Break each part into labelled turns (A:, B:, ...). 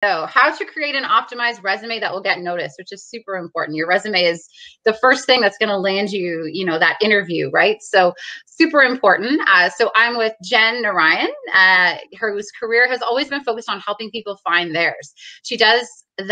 A: So how to create an optimized resume that will get noticed, which is super important. Your resume is the first thing that's going to land you, that interview, right? So super important. So I'm with Jen Narayan, whose career has always been focused on helping people find theirs. She does this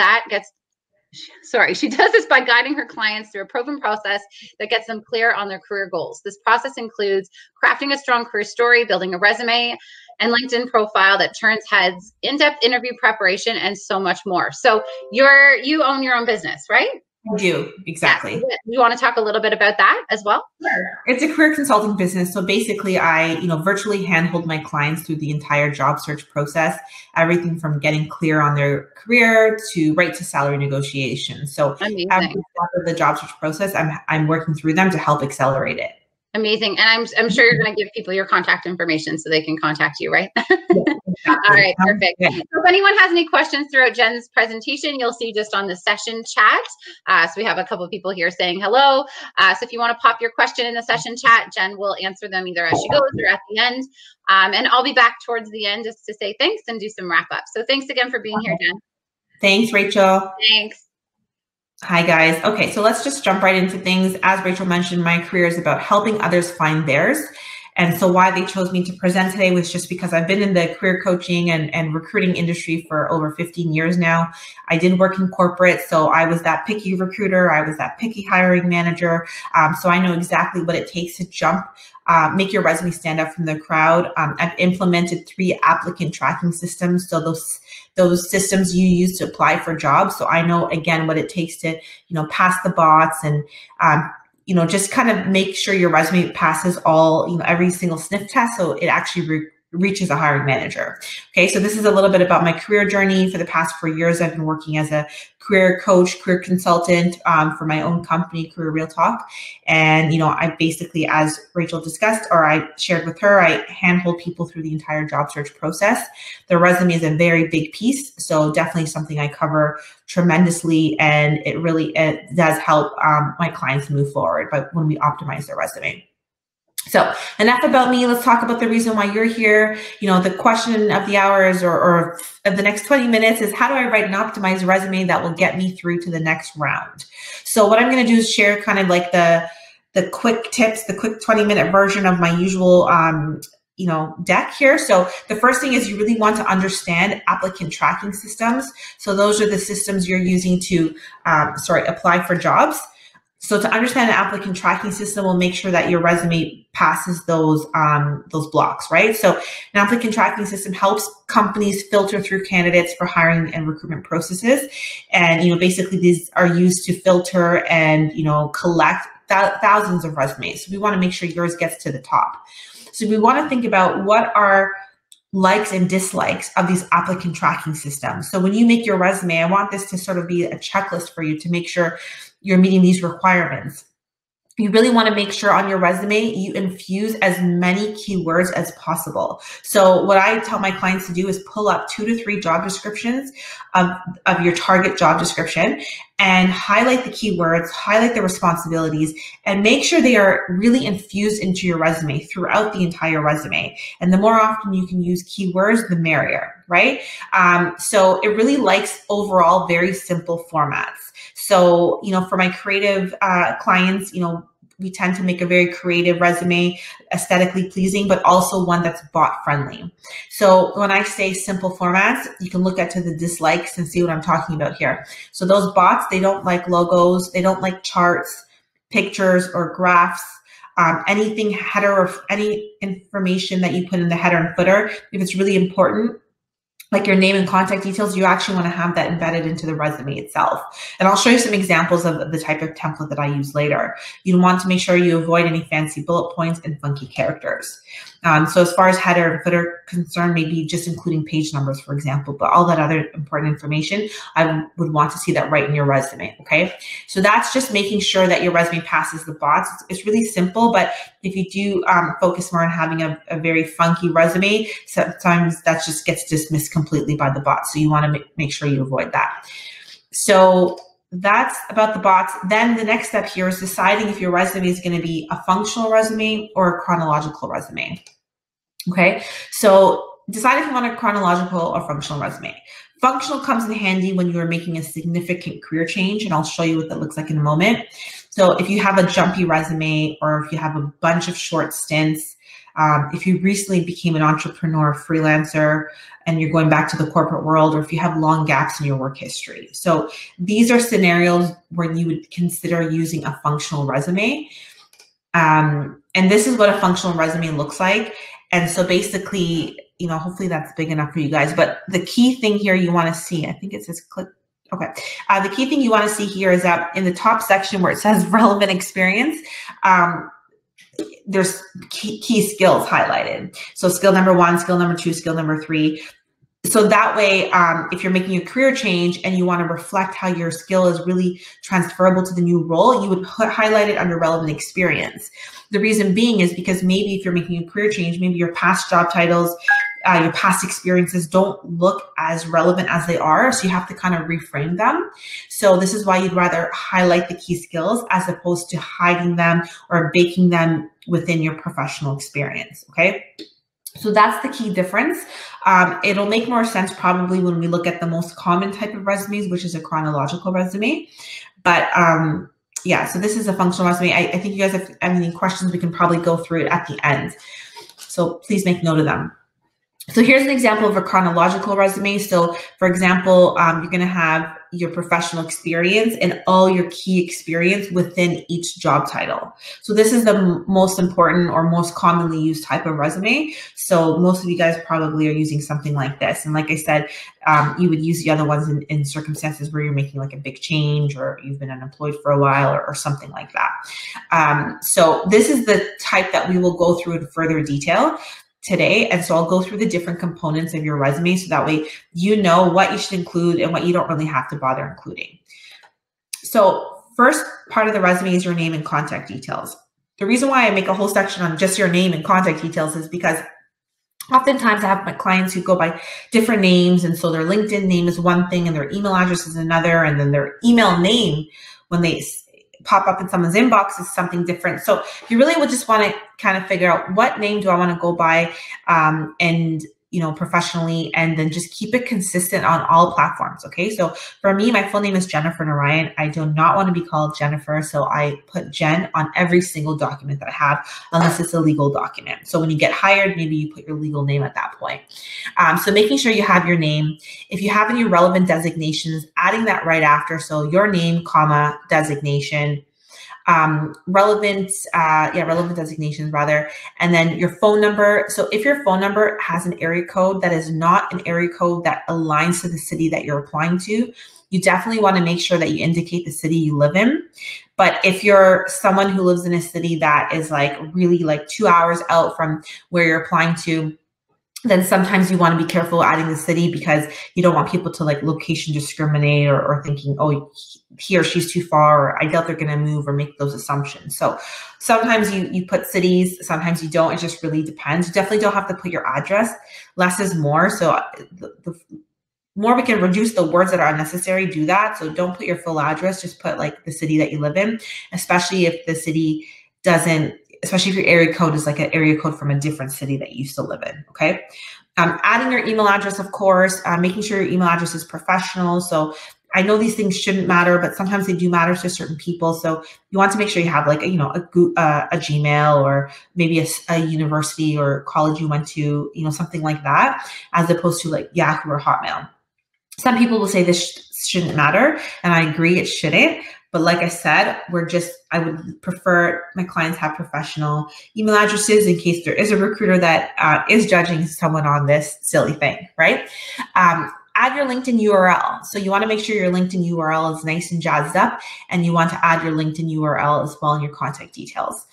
A: by guiding her clients through a proven process that gets them clear on their career goals. This process includes crafting a strong career story, building a resume and LinkedIn profile that turns heads, in-depth interview preparation, and so much more. So you own your own business, right?
B: I do, exactly.
A: Yeah. You want to talk a little bit about that as well?
B: Sure. It's a career consulting business. So basically I, virtually handhold my clients through the entire job search process, everything from getting clear on their career to right to salary negotiation. So
A: amazing.
B: Every step of the job search process, I'm working through them to help accelerate it.
A: Amazing. And I'm sure you're going to give people your contact information so they can contact you, right? Yeah, exactly. All right, perfect. Yeah. So if anyone has any questions throughout Jen's presentation, you'll see just on the session chat. So we have a couple of people here saying hello. So if you want to pop your question in the session chat, Jen will answer them either as she goes or at the end. And I'll be back towards the end just to say thanks and do some wrap up. So thanks again for being here, Jen.
B: Thanks, Rachel.
A: Thanks.
B: Hi, guys. Okay, so let's just jump right into things. As Rachel mentioned, my career is about helping others find theirs. And so why they chose me to present today was just because I've been in the career coaching and recruiting industry for over 15 years now. I did work in corporate, so I was that picky recruiter. I was that picky hiring manager. So I know exactly what it takes to make your resume stand out from the crowd. I've implemented 3 applicant tracking systems. So those systems you use to apply for jobs. So I know, again, what it takes to, pass the bots and, just kind of make sure your resume passes every single sniff test. So it actually reaches a hiring manager. Okay, so this is a little bit about my career journey. For the past 4 years, I've been working as a career coach, career consultant for my own company, Career Real Talk. And, I basically, as Rachel discussed, or I shared with her, I handhold people through the entire job search process. The resume is a very big piece, so definitely something I cover tremendously, and it does help my clients move forward, but when we optimize their resume. So enough about me. Let's talk about the reason why you're here. The question of the hour is, or of the next 20 minutes is, how do I write an optimized resume that will get me through to the next round? So what I'm going to do is share kind of like the quick tips, the quick 20-minute version of my usual deck here. So the first thing is you really want to understand applicant tracking systems. So those are the systems you're using to apply for jobs. So to understand an applicant tracking system will make sure that your resume passes those blocks, right? So an applicant tracking system helps companies filter through candidates for hiring and recruitment processes. And, basically these are used to filter and, collect thousands of resumes. So we want to make sure yours gets to the top. So we want to think about what are likes and dislikes of these applicant tracking systems. So when you make your resume, I want this to sort of be a checklist for you to make sure you're meeting these requirements. You really want to make sure on your resume, you infuse as many keywords as possible. So what I tell my clients to do is pull up 2 to 3 job descriptions of your target job description and highlight the keywords, highlight the responsibilities, and make sure they are really infused into your resume throughout the entire resume. And the more often you can use keywords, the merrier, right? So it really likes overall very simple formats. So, for my creative clients, we tend to make a very creative resume, aesthetically pleasing, but also one that's bot friendly. So when I say simple formats, you can look at to the dislikes and see what I'm talking about here. So those bots, they don't like logos, they don't like charts, pictures, or graphs. Anything header or any information that you put in the header and footer, if it's really important, like your name and contact details, you actually want to have that embedded into the resume itself. And I'll show you some examples of the type of template that I use later. You want to make sure you avoid any fancy bullet points and funky characters. So as far as header and footer concerned, maybe just including page numbers, for example, but all that other important information, I would want to see that right in your resume, okay? So that's just making sure that your resume passes the bots. It's really simple, but if you do focus more on having a very funky resume, sometimes that just gets dismissed completely by the bots. So you want to make sure you avoid that. So that's about the bots. Then the next step here is deciding if your resume is going to be a functional resume or a chronological resume. Okay, so decide if you want a chronological or functional resume. Functional comes in handy when you are making a significant career change, and I'll show you what that looks like in a moment. So if you have a jumpy resume, or if you have a bunch of short stints, if you recently became an entrepreneur, freelancer, and you're going back to the corporate world, or if you have long gaps in your work history. So these are scenarios where you would consider using a functional resume. And this is what a functional resume looks like. And so basically, you know, hopefully that's big enough for you guys. But the key thing here you want to see, I think it says click. Okay. The key thing you want to see here is that in the top section where it says relevant experience, there's key skills highlighted. So skill number 1, skill number 2, skill number 3. So that way, if you're making a career change and you want to reflect how your skill is really transferable to the new role, you would highlight it under relevant experience. The reason being is because maybe if you're making a career change, maybe your past job titles, your past experiences don't look as relevant as they are. So you have to kind of reframe them. So this is why you'd rather highlight the key skills as opposed to hiding them or baking them within your professional experience. Okay. So that's the key difference. It'll make more sense probably when we look at the most common type of resumes, which is a chronological resume. But yeah, so this is a functional resume. I think you guys have any questions, we can probably go through it at the end. So please make note of them. So here's an example of a chronological resume. So for example, you're going to have your professional experience and all your key experience within each job title. So this is the most important or most commonly used type of resume. So most of you guys probably are using something like this. And like I said, you would use the other ones in circumstances where you're making like a big change or you've been unemployed for a while or something like that. So this is the type that we will go through in further detail today. And so I'll go through the different components of your resume so that way you know what you should include and what you don't really have to bother including. So first part of the resume is your name and contact details. The reason why I make a whole section on just your name and contact details is because oftentimes I have my clients who go by different names. And so their LinkedIn name is one thing and their email address is another. And then their email name, when they pop up in someone's inbox, is something different. So you really would just want to kind of figure out what name do I want to go by and, you know, professionally, and then just keep it consistent on all platforms. Okay. So for me, my full name is Jennifer Narayan. I do not want to be called Jennifer. So I put Jen on every single document that I have, unless it's a legal document. So when you get hired, maybe you put your legal name at that point. So making sure you have your name. If you have any relevant designations, adding that right after. So your name, comma, designation, relevant designations rather, and then your phone number. So if your phone number has an area code that is not an area code that aligns to the city that you're applying to, you definitely want to make sure that you indicate the city you live in. But if you're someone who lives in a city that is like really like 2 hours out from where you're applying to, then sometimes you want to be careful adding the city because you don't want people to like location discriminate or thinking, oh, he or she's too far, or I doubt they're going to move, or make those assumptions. So sometimes you put cities, sometimes you don't. It just really depends. You definitely don't have to put your address. Less is more. So the more we can reduce the words that are unnecessary, do that. So don't put your full address, just put like the city that you live in, especially if the city doesn't, especially if your area code is like an area code from a different city that you used to live in, okay? Adding your email address, of course, making sure your email address is professional. So I know these things shouldn't matter, but sometimes they do matter to certain people. So you want to make sure you have like, a Gmail, or maybe a university or college you went to, something like that, as opposed to like Yahoo or Hotmail. Some people will say this shouldn't matter, and I agree, it shouldn't. But like I said, I would prefer my clients have professional email addresses in case there is a recruiter that is judging someone on this silly thing, right? Add your LinkedIn URL. So you want to make sure your LinkedIn URL is nice and jazzed up, and you want to add your LinkedIn URL as well in your contact details.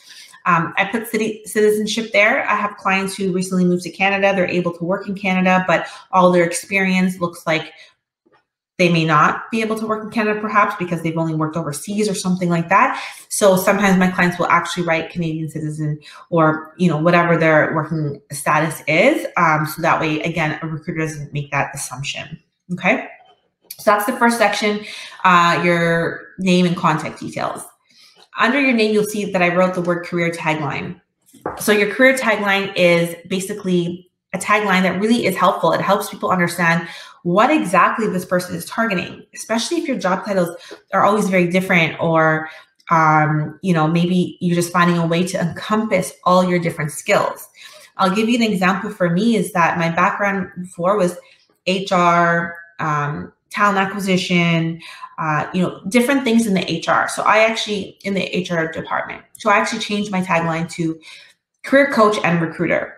B: I put citizenship there. I have clients who recently moved to Canada. They're able to work in Canada, but all their experience looks like they may not be able to work in Canada, perhaps because they've only worked overseas or something like that. So sometimes my clients will actually write Canadian citizen, or whatever their working status is. So that way, again, a recruiter doesn't make that assumption. Okay. So that's the first section, your name and contact details. Under your name, you'll see that I wrote the word career tagline. So your career tagline is basically a tagline that really is helpful. It helps people understand what exactly this person is targeting, especially if your job titles are always very different, or maybe you're just finding a way to encompass all your different skills. I'll give you an example. For me, is that my background before was HR, talent acquisition, different things in the HR. So I actually, in the HR department, so I actually changed my tagline to career coach and recruiter.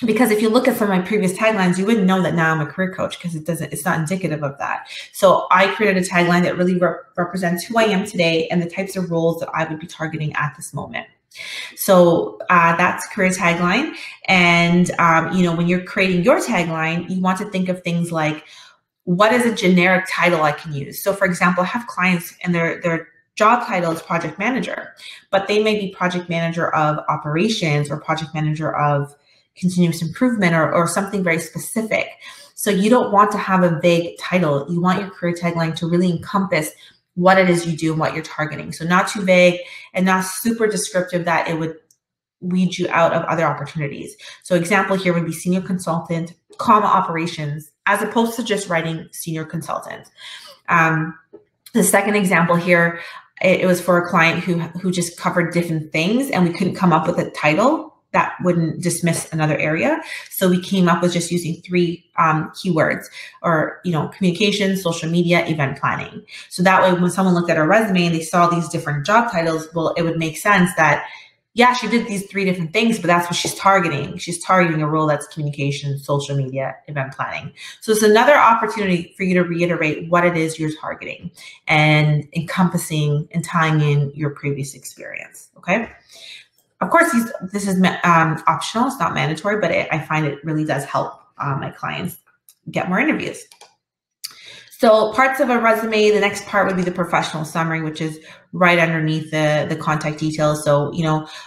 B: Because if you look at some of my previous taglines, you wouldn't know that now I'm a career coach, because it's not indicative of that. So I created a tagline that really represents who I am today and the types of roles that I would be targeting at this moment. So that's career tagline. And, when you're creating your tagline, you want to think of things like, what is a generic title I can use? So for example, I have clients and their job title is project manager, but they may be project manager of operations or project manager of continuous improvement or something very specific. So you don't want to have a vague title. You want your career tagline to really encompass what it is you do and what you're targeting. So not too vague and not super descriptive that it would weed you out of other opportunities. So example here would be senior consultant, operations, as opposed to just writing senior consultant. The second example here, it was for a client who just covered different things, and we couldn't come up with a title that wouldn't dismiss another area. So we came up with just using 3 keywords, or, communication, social media, event planning. So that way, when someone looked at our resume and they saw these different job titles, well, it would make sense that, yeah, she did these 3 different things, but that's what she's targeting. She's targeting a role that's communication, social media, event planning. So it's another opportunity for you to reiterate what it is you're targeting and encompassing and tying in your previous experience, okay? Of course, this is optional. It's not mandatory, but I find it really does help my clients get more interviews. So parts of a resume, the next part would be the professional summary, which is right underneath the contact details. So,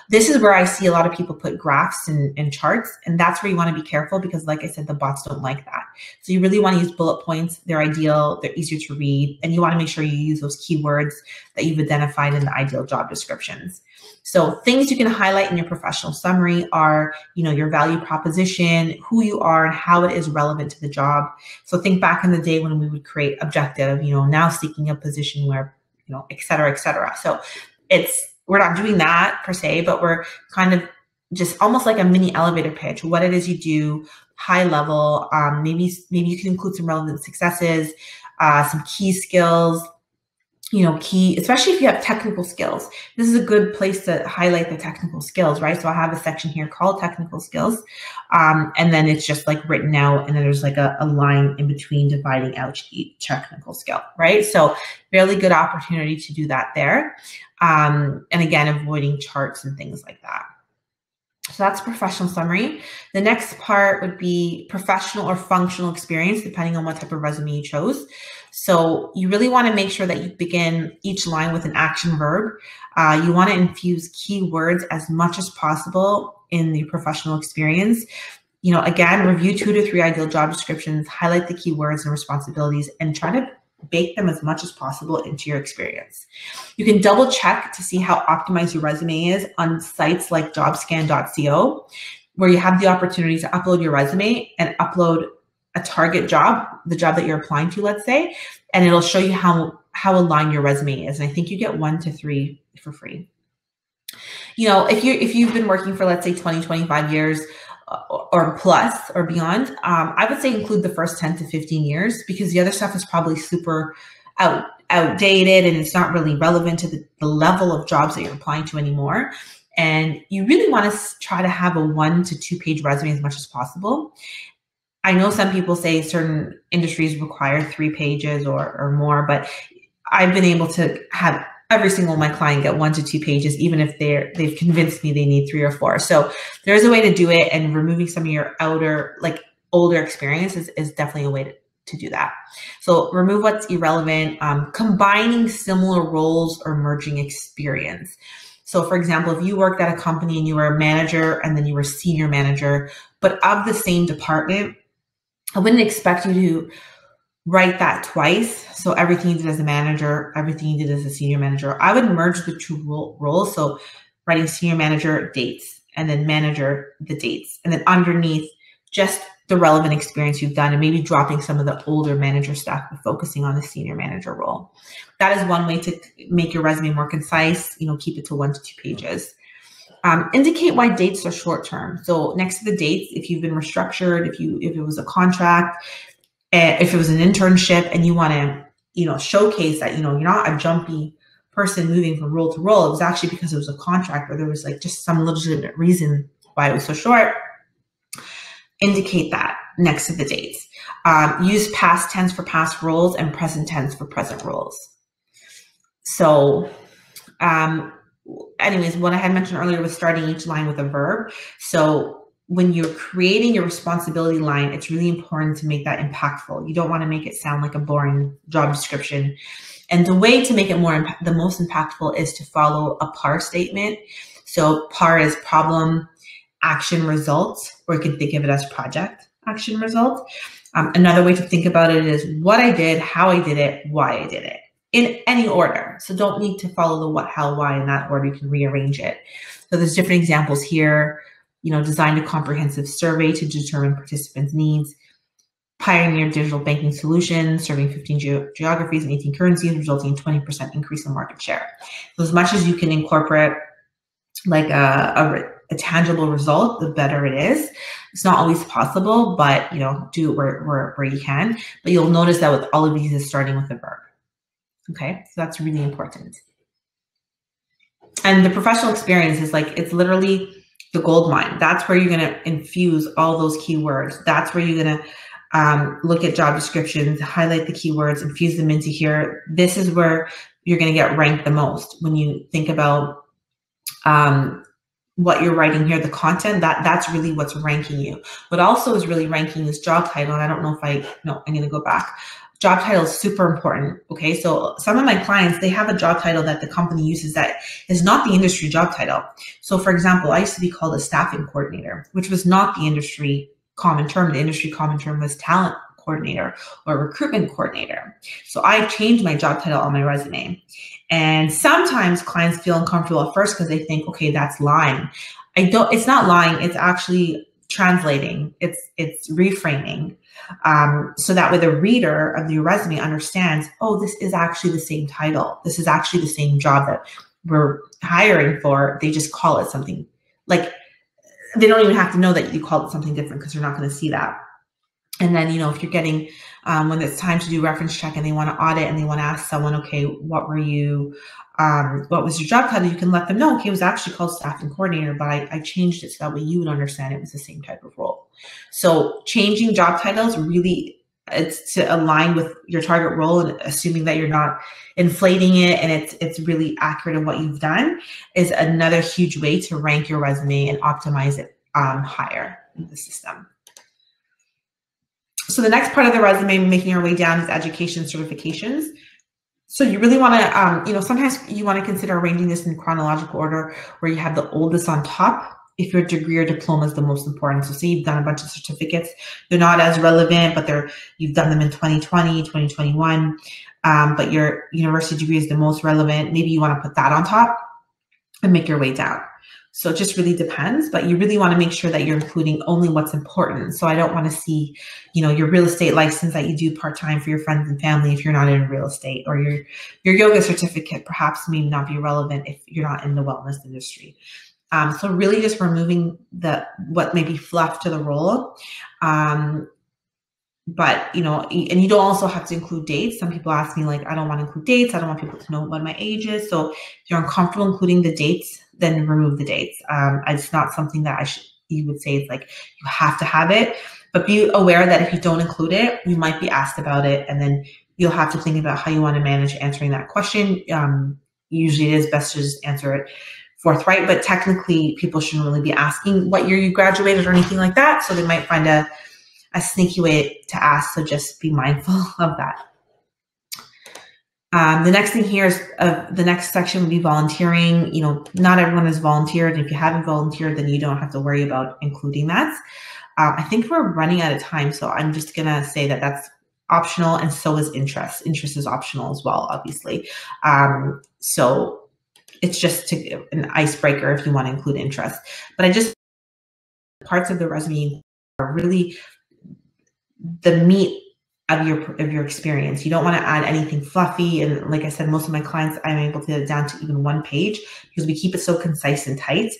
B: this is where I see a lot of people put graphs and charts, and that's where you want to be careful, because like I said, the bots don't like that. So you really want to use bullet points. They're ideal, they're easier to read, and you want to make sure you use those keywords that you've identified in the ideal job descriptions. So things you can highlight in your professional summary are, your value proposition, who you are, and how it is relevant to the job. So think back in the day when we would create objective, now seeking a position where, et cetera, et cetera. So we're not doing that per se, but we're kind of just almost like a mini elevator pitch, what it is you do, high level. Maybe you can include some relevant successes, some key skills, especially if you have technical skills. This is a good place to highlight the technical skills, right? So I have a section here called technical skills. And then it's just like written out, and then there's like a line in between dividing out each technical skill, right? So really good opportunity to do that there. And again, avoiding charts and things like that. So that's professional summary. The next part would be professional or functional experience, depending on what type of resume you chose. So you really want to make sure that you begin each line with an action verb. You want to infuse keywords as much as possible in the professional experience. Again, review 2 to 3 ideal job descriptions, highlight the keywords and responsibilities, and try to bake them as much as possible into your experience. You can double check to see how optimized your resume is on sites like jobscan.co, where you have the opportunity to upload your resume and upload a target job, the job that you're applying to, let's say, and it'll show you how aligned your resume is. And I think you get 1 to 3 for free. If you've been working for, let's say, 20, 25 years, or plus or beyond, I would say include the first 10 to 15 years, because the other stuff is probably super outdated and it's not really relevant to the level of jobs that you're applying to anymore. And you really want to try to have a 1 to 2 page resume as much as possible. I know some people say certain industries require 3 pages or more, but I've been able to have every single my client get 1 to 2 pages, even if they've convinced me they need 3 or 4. So there's a way to do it, and removing some of your older experience is definitely a way to do that. So remove what's irrelevant, combining similar roles or merging experience. So for example, if you worked at a company and you were a manager and then you were senior manager, but of the same department, I wouldn't expect you to write that twice. So everything you did as a manager, everything you did as a senior manager. I would merge the 2 roles. So writing senior manager dates, and then manager the dates, and then underneath just the relevant experience you've done, and maybe dropping some of the older manager stuff and focusing on the senior manager role. That is one way to make your resume more concise. Keep it to 1 to 2 pages. Indicate why dates are short term. So next to the dates, if you've been restructured, if it was a contract, if it was an internship, and you want to showcase that you're not a jumpy person moving from role to role. It was actually because it was a contract, or there was like just some legitimate reason why it was so short. Indicate that next to the dates. Use past tense for past roles and present tense for present roles. So anyways, what I had mentioned earlier was starting each line with a verb. So when you're creating your responsibility line, it's really important to make that impactful. You don't want to make it sound like a boring job description. And the way to make it the most impactful is to follow a PAR statement. So PAR is problem, action, results, or you can think of it as project, action, result. Another way to think about it is what I did, how I did it, why I did it, in any order. So don't need to follow the what, how, why in that order. You can rearrange it. So there's different examples here. Designed a comprehensive survey to determine participants' needs. Pioneered digital banking solutions, serving 15 geographies and 18 currencies, resulting in 20% increase in market share. So as much as you can incorporate like a tangible result, the better it is. It's not always possible, but do it where you can. But you'll notice that with all of these, is starting with a verb. Okay, so that's really important. And the professional experience is it's literally the gold mine. That's where you're going to infuse all those keywords. That's where you're going to look at job descriptions, highlight the keywords, infuse them into here. This is where you're going to get ranked the most. When you think about what you're writing here, the content, that's really what's ranking you. What also is really ranking is job title. And I don't know if I'm going to go back. Job title is super important. Okay, so some of my clients, they have a job title that the company uses that is not the industry job title. So for example, I used to be called a staffing coordinator, which was not the industry common term. The industry common term was talent coordinator or recruitment coordinator. So I changed my job title on my resume. And sometimes clients feel uncomfortable at first because they think, okay, that's lying. It's not lying, it's actually translating, it's reframing. So that way the reader of your resume understands, oh, this is actually the same title. This is actually the same job that we're hiring for. They just call it something like, they don't even have to know that you called it something different because they're not going to see that. And then, if you're getting, when it's time to do reference check and they want to audit and they want to ask someone, okay, what was your job title? You can let them know, okay, it was actually called staffing coordinator, but I changed it so that way you would understand it was the same type of role. So changing job titles really, it's to align with your target role and assuming that you're not inflating it and it's really accurate in what you've done is another huge way to rank your resume and optimize it higher in the system. So the next part of the resume, making your way down, is education certifications. So you really want to, sometimes you want to consider arranging this in chronological order where you have the oldest on top if your degree or diploma is the most important. So say you've done a bunch of certificates, they're not as relevant, but you've done them in 2020, 2021, but your university degree is the most relevant. Maybe you want to put that on top and make your way down. So it just really depends, but you really want to make sure that you're including only what's important. So I don't want to see, your real estate license that you do part-time for your friends and family if you're not in real estate, or your yoga certificate perhaps may not be relevant if you're not in the wellness industry. So really just removing what may be fluff to the role. But, and you don't also have to include dates. Some people ask me I don't want to include dates. I don't want people to know what my age is. So if you're uncomfortable including the dates, then remove the dates. It's not something that you would say it's you have to have it, but be aware that if you don't include it, you might be asked about it. And then you'll have to think about how you want to manage answering that question. Usually it is best to just answer it forthright, but technically people shouldn't really be asking what year you graduated or anything like that. So they might find a sneaky way to ask. So just be mindful of that. The next thing here is the next section would be volunteering. Not everyone has volunteered. And if you haven't volunteered, then you don't have to worry about including that. I think we're running out of time. So I'm just going to say that that's optional. And so is interest. Interest is optional as well, obviously. So it's just an icebreaker if you want to include interest. But parts of the resume really the meat of your experience. You don't want to add anything fluffy. And like I said, most of my clients, I'm able to get it down to even 1 page because we keep it so concise and tight.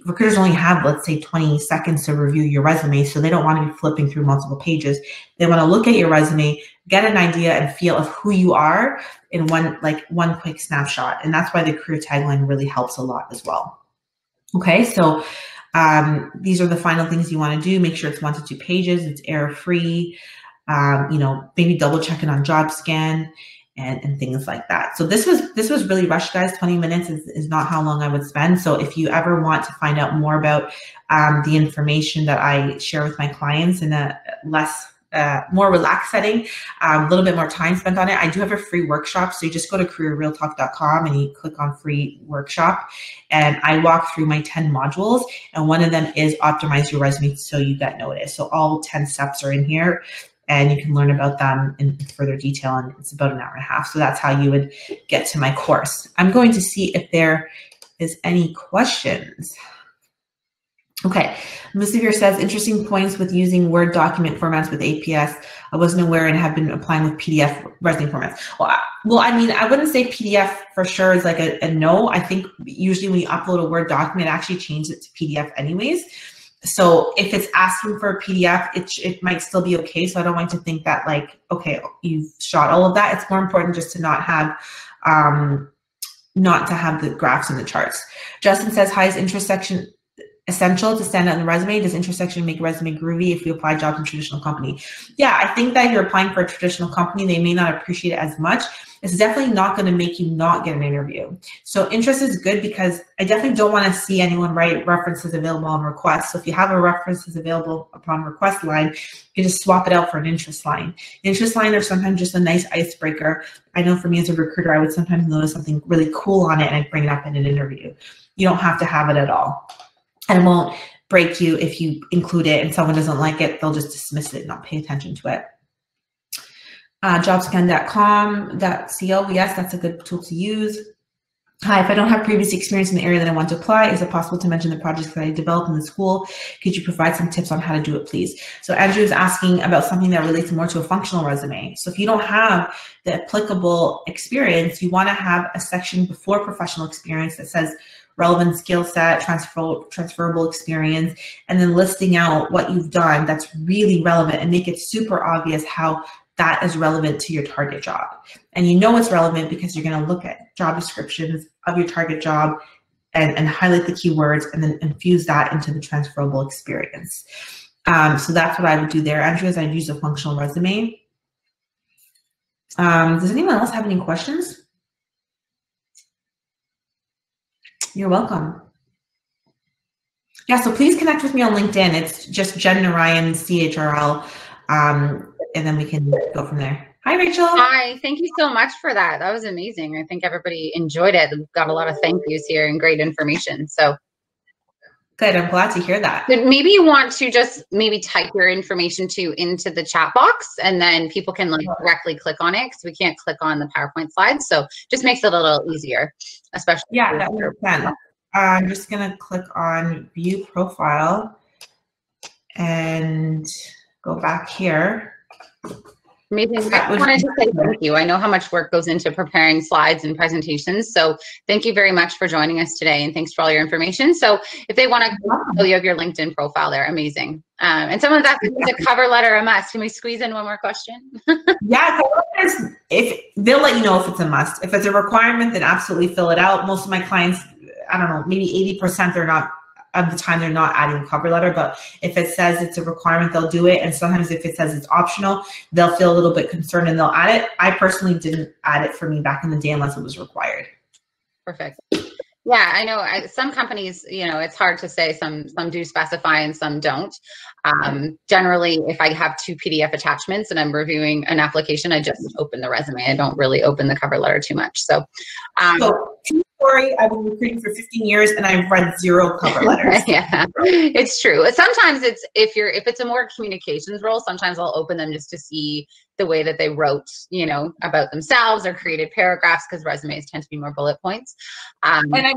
B: Recruiters only have, let's say, 20 seconds to review your resume, so they don't want to be flipping through multiple pages. They want to look at your resume, get an idea and feel of who you are in one quick snapshot. And that's why the career tagline really helps a lot as well. Okay, so these are the final things you want to do. Make sure it's 1 to 2 pages. It's error-free. Maybe double check it on JobScan and things like that. So this was really rushed, guys. 20 minutes is not how long I would spend. So if you ever want to find out more about the information that I share with my clients in a more relaxed setting, a little bit more time spent on it, I do have a free workshop. So you just go to careerrealtalk.com and you click on free workshop, and I walk through my 10 modules, and one of them is optimize your resume so you get noticed. So all 10 steps are in here, and you can learn about them in further detail, and it's about 1.5 hours. So that's how you would get to my course. I'm going to see if there is any questions. Okay, Musavir says, interesting points with using Word document formats with APS. I wasn't aware and have been applying with PDF resume formats. Well, I mean, I wouldn't say PDF for sure is like a no. I think usually when you upload a Word document, it actually changes it to PDF anyways. So if it's asking for a PDF, it might still be okay. So I don't want to think that like, okay, you've shot all of that. It's more important just to not have the graphs and the charts. Justin says, hi, is intersection essential to stand out in the resume? Does intersection make a resume groovy if you apply jobs in traditional company? Yeah, I think that if you're applying for a traditional company, they may not appreciate it as much. It's definitely not going to make you not get an interview. So interest is good because I definitely don't want to see anyone write references available on request. So if you have a references available upon request line, you can just swap it out for an interest line. Interest line are sometimes just a nice icebreaker. I know for me as a recruiter, I would sometimes notice something really cool on it and I'd bring it up in an interview. You don't have to have it at all. And it won't break you if you include it and someone doesn't like it, they'll just dismiss it and not pay attention to it. Jobscan.com.co, yes, that's a good tool to use. Hi, if I don't have previous experience in the area that I want to apply, is it possible to mention the projects that I developed in the school? Could you provide some tips on how to do it, please? So Andrew is asking about something that relates more to a functional resume. So if you don't have the applicable experience, you want to have a section before professional experience that says relevant skill set, transferable experience, and then listing out what you've done that's really relevant and make it super obvious how that is relevant to your target job. And you know it's relevant because you're going to look at job descriptions of your target job and highlight the keywords and then infuse that into the transferable experience. So that's what I would do there. Andrew, is I'd use a functional resume. Does anyone else have any questions? You're welcome. Yeah, so please connect with me on LinkedIn. It's just Jen Narayan, CHRL, and then we can go from there. Hi, Rachel.
A: Hi, thank you so much for that. That was amazing. I think everybody enjoyed it. We've got a lot of thank yous here and great information. So
B: good, I'm glad to hear that.
A: But maybe you want to just maybe type your information into the chat box, and then people can like directly click on it because we can't click on the PowerPoint slides. So just makes it a little easier, especially.
B: Yeah, that makes sense. I'm just gonna click on view profile and go back here.
A: Amazing. I wanted to say thank you. I know how much work goes into preparing slides and presentations. So thank you very much for joining us today, and thanks for all your information. So if they want to, you have your LinkedIn profile there. Amazing. And someone's asking, is a cover letter a must? Can we squeeze in one more question?
B: Yeah, if they'll let you know if it's a must. If it's a requirement, then absolutely fill it out. Most of my clients, I don't know, maybe 80% they're not of the time they're not adding a cover letter, but if it says it's a requirement, they'll do it. And sometimes if it says it's optional, they'll feel a little bit concerned and they'll add it. I personally didn't add it for me back in the day unless it was required.
A: Perfect. Yeah, I know some companies, you know, it's hard to say, some do specify and some don't. Generally, if I have 2 PDF attachments and I'm reviewing an application, I just open the resume. I don't really open the cover letter too much. So,
B: true story, I've been recruiting for 15 years and I've read 0 cover letters.
A: Yeah, it's true. Sometimes it's, if it's a more communications role, sometimes I'll open them just to see the way that they wrote, you know, about themselves or created paragraphs, because resumes tend to be more bullet points.
B: And I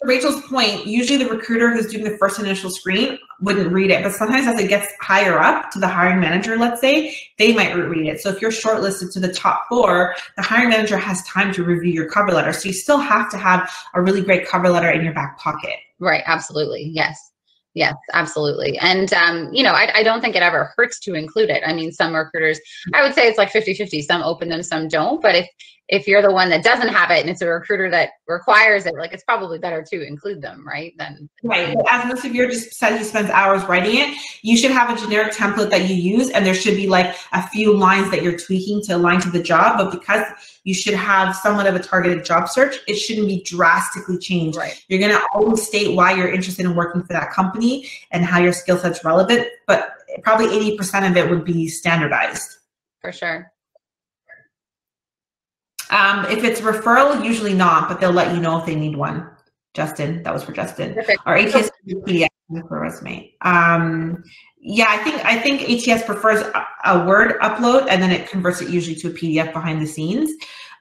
B: Rachel's point, usually the recruiter who's doing the first initial screen wouldn't read it, but sometimes as it gets higher up to the hiring manager, let's say, they might read it. So if you're shortlisted to the top 4, the hiring manager has time to review your cover letter. So you still have to have a really great cover letter in your back pocket.
A: Right, absolutely, yes. Yes, absolutely. And, you know, I don't think it ever hurts to include it. I mean, some recruiters, I would say it's like 50-50. Some open them, some don't. But if you're the one that doesn't have it and it's a recruiter that requires it, like, it's probably better to include them, right?
B: Right. As most of your just said he spends hours writing it, you should have a generic template that you use, and there should be like a few lines that you're tweaking to align to the job. But because you should have somewhat of a targeted job search, it shouldn't be drastically changed.
A: Right.
B: You're going to always state why you're interested in working for that company and how your skill set's relevant, but probably 80% of it would be standardized.
A: For sure.
B: If it's referral, usually not, but they'll let you know if they need one. Justin, that was for Justin.
A: Perfect.
B: Or ATS PDF for resume. Yeah, I think ATS prefers a Word upload, and then it converts it usually to a PDF behind the scenes.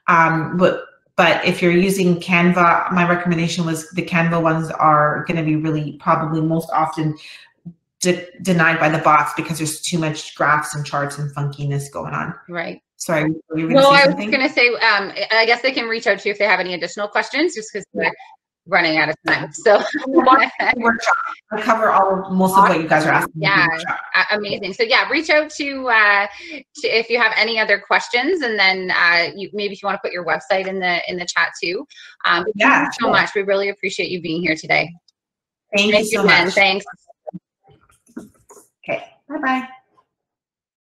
B: But if you're using Canva, my recommendation was the Canva ones are going to be really probably most often denied by the bots because there's too much graphs and charts and funkiness going on.
A: Right.
B: Sorry, you were going to say
A: I was
B: something?
A: going to say, I guess they can reach out to you if they have any additional questions, just because we're running out of time. So
B: I cover most of what you guys are asking.
A: Yeah, amazing. So yeah, reach out to if you have any other questions, and then maybe if you want to put your website in the chat too.
B: Yeah,
A: thank you so much. We really appreciate you being here today.
B: Thank you so much.
A: Thanks.
B: Okay, bye-bye.